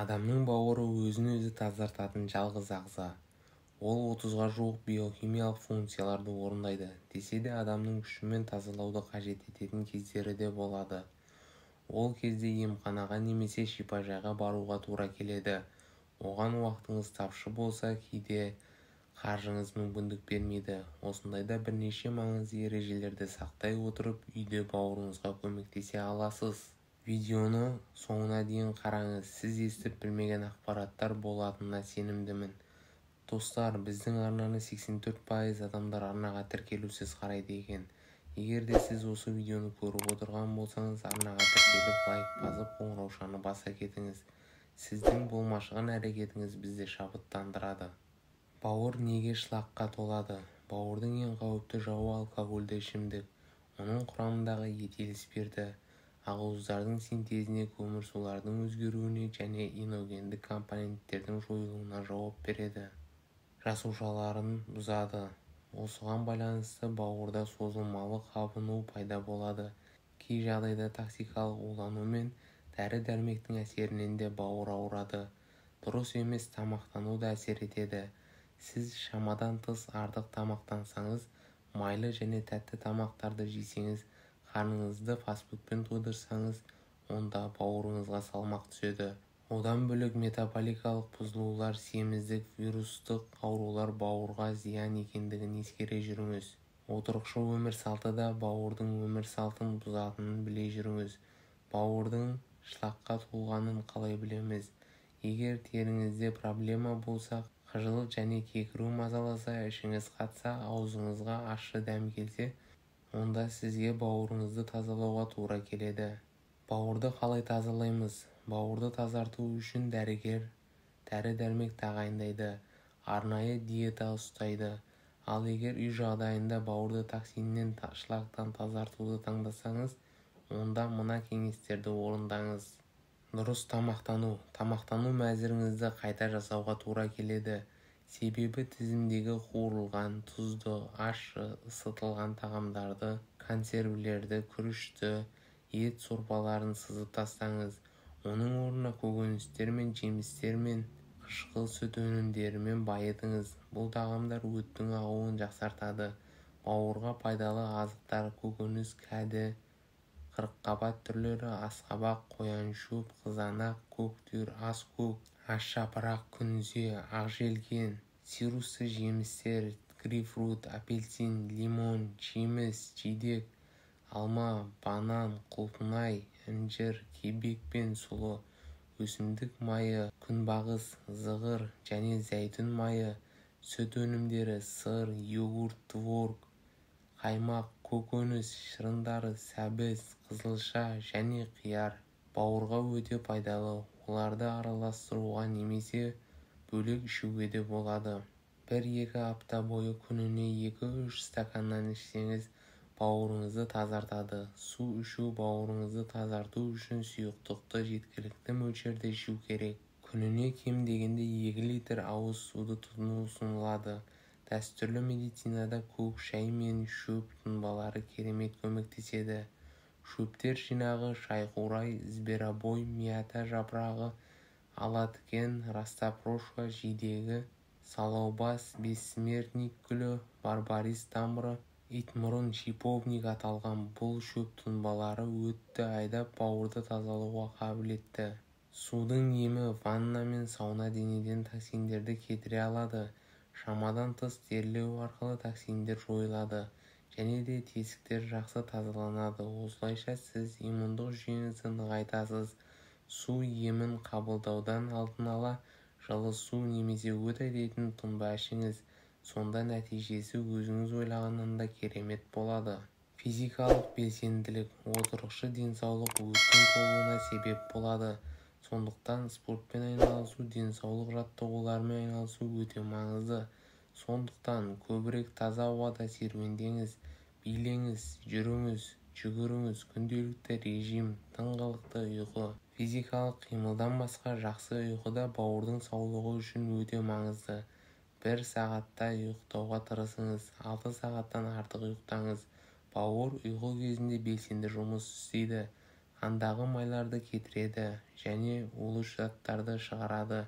Адамның бауыры өзін-өзі тазартатын жалғыз ағза. Ол 30-ға жуық биохимиялық функцияларды орындайды. Десе де адамның күшімен тазалауды қажет ететін кездері де болады. Ол кезде емханаға немесе шипажайға баруға тура келеді. Оған уақытыңыз тапшы болса, кейде қаржыңыз мүмкіндік бермейді. Осындайда бірнеше маңызды ережелерді сақтай отырып, үйде бауырыңызға көмектесе аласыз. Видеоны соңына дейін қараңыз. Сіз естіп білмеген ақпараттар болатынына сенімдімін. Достар, біздің арнаны 84% адамдар арнаға тіркелусіз қарайды екен. Егер де сіз осы видеоны көріп отырған болсаңыз, арнаға тіркеліп, лайк басып, қоңыраушаны баса кетіңіз. Сіздің болмашыған әрекетіңіз бізді шабыттандырады. Бауыр неге шлакқа толады? Бауырдың ең қауіпті жауы алкогольді ішімдік. Оның құрамындағы этил спирті ақуыздардың синтезіне, көмірсулардың өзгеруіне және иногендік компоненттердің жойылуына жауап береді. Жасушаларын бұзады. Осыған байланысты бауырда созылмалы қабыну пайда болады. Кей жағдайда токсикалық улану мен дәрі-дәрмектің әсерінен де бауыр ауырады. Дұрыс емес тамақтану да әсер етеді. Сіз шамадан тыс артық тамақтансаңыз, майлы және тәтті тамақтарды жесеңіз, қарныңызды фастфудпен тойдырсаңыз, онда бауырыңызға салмақ түседі. Одан бөлек метаболикалық бұзылулар, семіздік, вирустық аурулар бауырға зиян екендігін ескере жүріңіз. Отырықшы өмір салты да бауырдың өмір салтын бұзатынын біле жүріңіз. Бауырдың шлакқа толғанын қалай білеміз? Егер теріңізде проблема болса, қыжыл және кекіру мазаласа, ішіңіз қатса, аузыңызға ащы дәм келсе, онда сізге бауырыңызды тазалауға тура келеді. Бауырды қалай тазалаймыз? Бауырды тазарту үшін дәрігер дәрі-дәрмек тағайындайды, арнайы диета ұстайды. Ал егер үй жағдайында бауырды токсиннен, шлактан тазартуды таңдасаңыз, онда мына кеңестерді орындаңыз. Дұрыс тамақтану. Тамақтану мәзіріңізді қайта жасауға тура келеді. Себебі тізімдегі қуырылған, тұзды, ащы, ысытылған тағамдарды, консервілерді, күрішті, ет сорпаларын сызып тастаңыз. Оның орнына көкөністер мен жемістер мен қышқыл сүт өнімдерімен байытыңыз. Бұл тағамдар өттің ағуын жақсартады. Бауырға пайдалы азықтар: көкөніс, кәді, қырыққабат түрлері, асқабақ, қояншөп, қызанақ, көктүр, аскөк, асжапырақ, күнзе, ақжелкен, цирусты жемістер, грейпфрут, апельсин, лимон, жеміс, жидек, алма, банан, құлпынай, інжір, кебек пен сұлы, өсімдік майы, күнбағыс, зығыр және зәйтүн майы, сүт өнімдері, сыр, йогурт, творог, қаймақ, көкөніс шырындары, сәбіз, қызылша және қияр бауырға өте пайдалы. Оларды араластыруға немесе бөлек ішуге де болады. 1-2 апта бойы күніне 2-3 стаканнан ішсеңіз, бауырыңызды тазартады. Су ішу. Бауырыңызды тазарту үшін сұйықтықты жеткілікті мөлшерде ішу керек. Күніне кем дегенде 2 литр ауыз суды тұтыну ұсынылады. Дәстүрлі медицинада көк шай мен шөп тұнбалары керемет көмектеседі. Шөптер жинағы: шайқурай, зверобой, мята жапырағы, алатікен, растапрошка жидегі, салаубас, бессмертник гүлі, барбарис тамыры, итмұрын, шиповник аталған бұл шөп тұнбалары өтті айдап бауырды тазалауға қабілетті. Судың емі: ванна мен сауна денеден токсиндерді кетіре алады. Шамадан тыс терлеу арқылы токсиндер жойылады және де тесіктер жақсы тазаланады. Осылайша сіз иммундық жүйеңізді нығайтасыз. Су емін қабылдаудан алдын ала жылы су немесе өт айдайтын тұнба ішіңіз. Сонда нәтижесі өзіңіз ойлағаннан да керемет болады. Физикалық белсенділік: отырықшы денсаулық өттің толуына себеп болады. Сондықтан спортпен айналысу, денсаулық жаттығулармен айналысу өте маңызды. Сондықтан көбірек таза ауада серуендеңіз, билеңіз, жүріңіз, жүгіріңіз. Күнделікті режим, тыңғылықты ұйқы, физикалық қимылдан басқа жақсы ұйқы да бауырдың саулығы үшін өте маңызды. 1 сағатта ұйықтауға тырысыңыз, 6 сағаттан артық ұйықтаңыз. Бауыр ұйқы кезінде белсенді жұмыс істейді. қандағы майларды кетіреді және улы заттарды шығарады.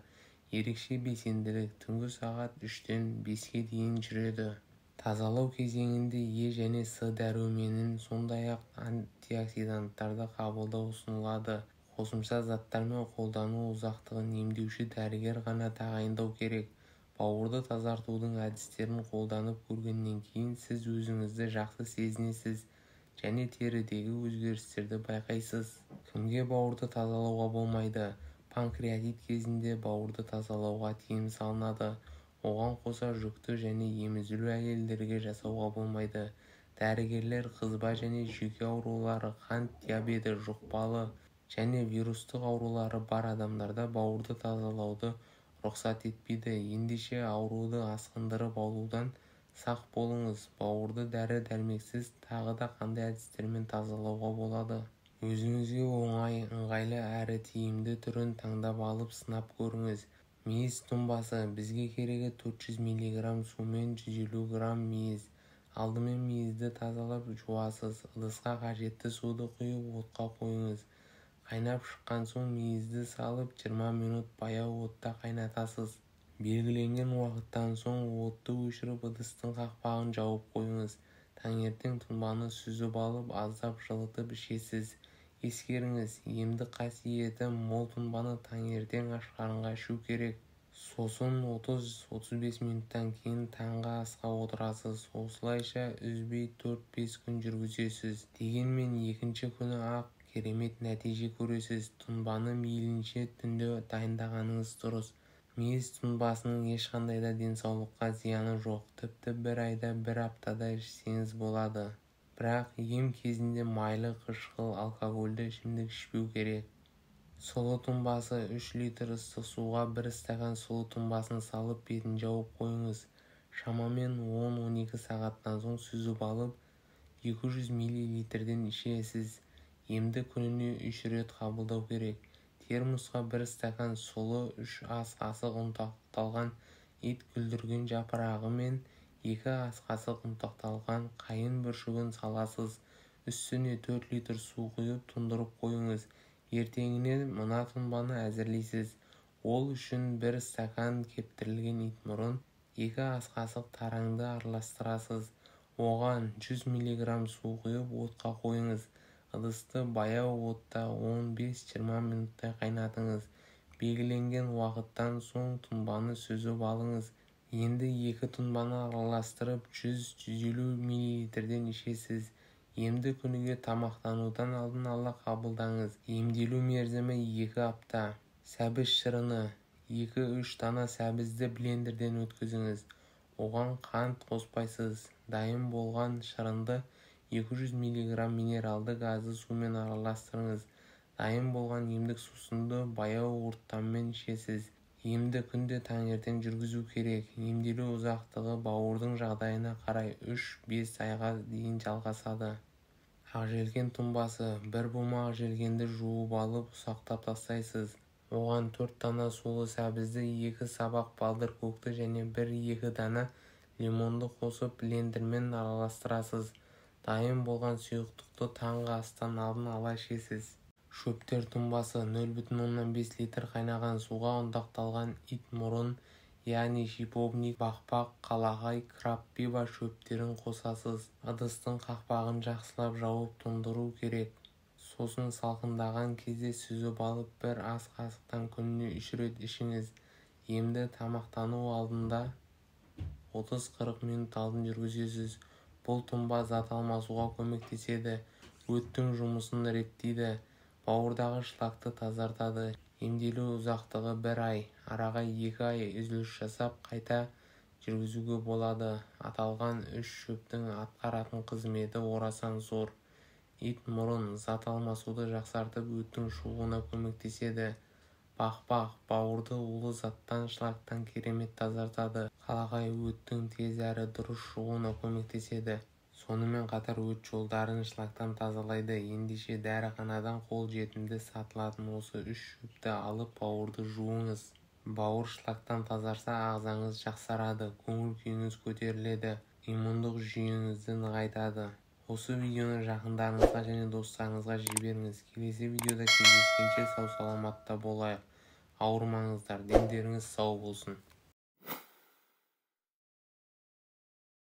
Ерекше белсенділік түнгі сағат 3-тен 5-ке дейін жүреді. Тазалау кезеңінде Е және С дәруменін сондай-ақ антиоксиданттарды қабылдау ұсынылады. Қосымша заттармен қолдану ұзақтығын емдеуші дәрігер ғана тағайындау керек. Бауырды тазартудың әдістерін қолданып көргеннен кейін сіз өзіңізді жақсы сезінесіз және терідегі өзгерістерді байқайсыз. Кімге бауырды тазалауға болмайды? Панкреатит кезінде бауырды тазалауға тыйым салынады. Оған қоса жүкті және емізулі әйелдерге жасауға болмайды. Дәрігерлер қызба және жүйке аурулары, қант диабеті, жұқпалы және вирустық аурулары бар адамдарда бауырды тазалауды рұқсат етпейді. Ендеше ауруды асқындырып алудан сақ болыңыз. Бауырды дәрі-дәрмексіз тағы да қандай әдістермен тазалауға болады? Өзіңізге оңай, ыңғайлы әрі тиімді түрін таңдап алып сынап көріңіз. Мейіз тұнбасы. Бізге керегі 400 мг сумен 150 грамм мейіз. Алдымен мейізді тазалап жуасыз. Ыдысқа қажетті суды құйып отқа қойыңыз. Қайнап шыққан соң мейізді салып 20 минут баяу отта қайнатасыз. Белгіленген уақыттан соң отты өшіріп ыдыстың қақпағын жауып қойыңыз. Таңертең тұнбаны сүзіп алып аздап жылытып ішесіз. Ескеріңіз, емдік қасиеті мол тұнбаны таңертең аш қарынға ішу керек. Сосын 30-35 минуттан кейін таңғы асқа отырасыз. Осылайша үзбей 4-5 күн жүргізесіз. Дегенмен екінші күні ақ керемет нәтиже көресіз. Тұнбаны мейлінше түнде дайындағаныңыз дұрыс. Мейіз тұнбасының ешқандай да денсаулыққа зияны жоқ. Тіпті бір айда бір аптада ішсеңіз болады. Бірақ ем кезінде майлы, қышқыл, алкогольді ішімдік ішпеу керек. Сұлы тұнбасы. 3 литр ыстық суға 1 стакан сұлы тұнбасын салып бетін жауып қойыңыз. Шамамен 10-12 сағаттан соң сүзіп алып 200 мл-ден ішесіз. Емді күніне 3 рет қабылдау керек. Термосқа 1 стакан сұлы, 3 ас қасық ұнтақталған ит күлдірген жапырағы мен 2 ас қасық ұнтақталған қайын бүршігін саласыз. Үстіне 4 литр су құйып тұндырып қойыңыз. Ертеңіне мына тұнбаны әзірлейсіз. Ол үшін 1 стакан кептірілген итмұрын, 2 ас қасық тараңды араластырасыз. Оған 100 мг су құйып отқа қойыңыз. Ыдысты баяу отта 15-20 минуттай қайнатыңыз. Белгіленген уақыттан соң тұнбаны сүзіп алыңыз. Енді 2 тұнбаны араластырып 100-150 мл-ден ішесіз. Емді күніге тамақтанудан алдын ала қабылдаңыз. Емделу мерзімі 2 апта. Сәбіз шырыны. 2-3 дана сәбізді блендерден өткізіңіз. Оған қант қоспайсыз. Дайын болған шырынды 200 мг минералды газды сумен араластырыңыз. Дайын болған емдік сусынды баяу ұрттаммен ішесіз. Емді күнде таңертең жүргізу керек. Емделу ұзақтығы бауырдың жағдайына қарай 3-5 айға дейін жалғасады. Ақжелкен тұнбасы. 1 бума ақжелкенді жуып алып ұсақтап тастайсыз. Оған 4 дана сулы сәбізді, 2 сабақ балдыр көкті және 1-2 дана лимонды қосып блендермен араластырасыз. Дайын болған сұйықтықты таңғы астан алдын ала ішесіз. Шөптер тұнбасы. 0,5 литр қайнаған суға ұнтақталған ит мұрын, яғни шиповник, бақпақ, қалағай, крапива шөптерін қосасыз. Ыдыстың қақпағын жақсылап жауып тұндыру керек. Сосын салқындаған кезде сүзіп алып 1 ас қасықтан күніне 3 рет ішіңіз. Емді тамақтану алдында 30-40 минут алдын жүргізесіз. Бұл тұнба зат алмасуға көмектеседі. Өттің жұмысын реттейді. Бауырдағы шлакты тазартады. Емделу ұзақтығы 1 ай. Араға 2 ай үзіліс жасап қайта жүргізуге болады. Аталған 3 шөптің атқаратын қызметі орасан зор. Ит мұрын зат алмасуды жақсартып өттің шығуына көмектеседі. Бақпақ бауырды улы заттан, шлактан керемет тазартады. Қалағай өттің тез әрі дұрыс шығуына көмектеседі. Сонымен қатар өт жолдарын шлактан тазалайды. Ендеше дәріханадан қол жетімді сатылатын осы 3 шөпті алып бауырды жуыңыз. Бауыр шлактан тазарса ағзаңыз жақсарады, көңіл күйіңіз көтеріледі, иммундық жүйеңізді нығайтады. осы видеоны жақындарыңызға және достарыңызға жіберіңіз. Келесі видеода кездескенше сау саламатта болайық. Ауырмаңыздар, дендеріңіз сау болсын.